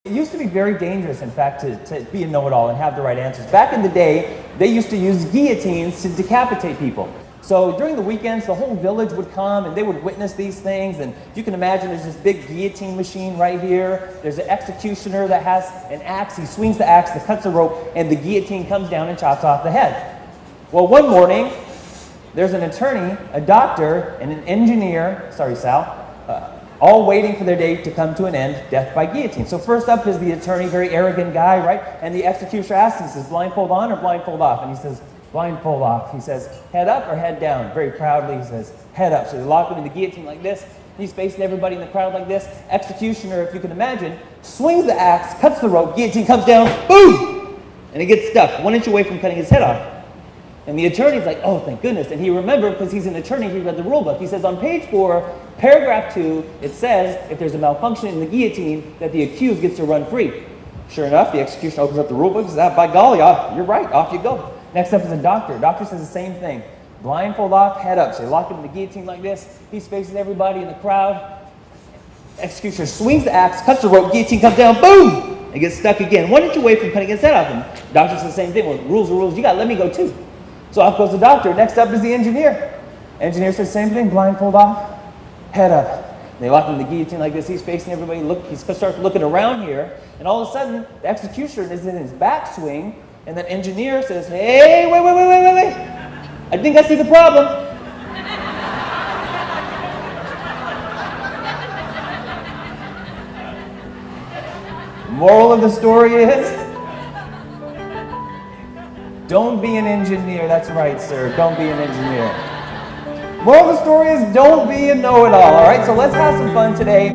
It used to be very dangerous, in fact, to be a know-it-all and have the right answers. Back in the day, they used to use guillotines to decapitate people. So during the weekends, the whole village would come and they would witness these things. And if you can imagine, there's this big guillotine machine right here. There's an executioner that has an axe. He swings the axe, that cuts the rope, and the guillotine comes down and chops off the head. Well, one morning, there's an attorney, a doctor, and an engineer, sorry, Sal, all waiting for their day to come to an end, death by guillotine. So first up is the attorney, very arrogant guy, right? And the executioner asks him, he says, blindfold on or blindfold off? And he says, blindfold off. He says, head up or head down? Very proudly, he says, head up. So they lock him in the guillotine like this. He's facing everybody in the crowd like this. Executioner, if you can imagine, swings the axe, cuts the rope, guillotine comes down, boom! And it gets stuck, 1 inch away from cutting his head off. And the attorney's like, oh, thank goodness. And he remembered, because he's an attorney, he read the rule book. He says on page 4, paragraph 2, it says if there's a malfunction in the guillotine, that the accused gets to run free. Sure enough, the executioner opens up the rule book and says, by golly, you're right, off you go. Next up is a doctor. Doctor says the same thing. Blindfold off, head up. So they lock him in the guillotine like this. He's facing everybody in the crowd. Executioner swings the axe, cuts the rope, guillotine comes down, boom! It gets stuck again, 1 inch away from cutting his head off him. Doctor says the same thing. Well, rules are rules. You got to let me go too. So off goes the doctor. Next up is the engineer. Engineer says the same thing. Blindfold off, head up. They lock him in the guillotine like this. He's facing everybody. He starts looking around here. And all of a sudden, the executioner is in his backswing. And the engineer says, hey, wait. I think I see the problem. Moral of the story is, don't be an engineer. That's right, sir. Don't be an engineer. Moral of the story is, don't be a know-it-all. All right, so let's have some fun today.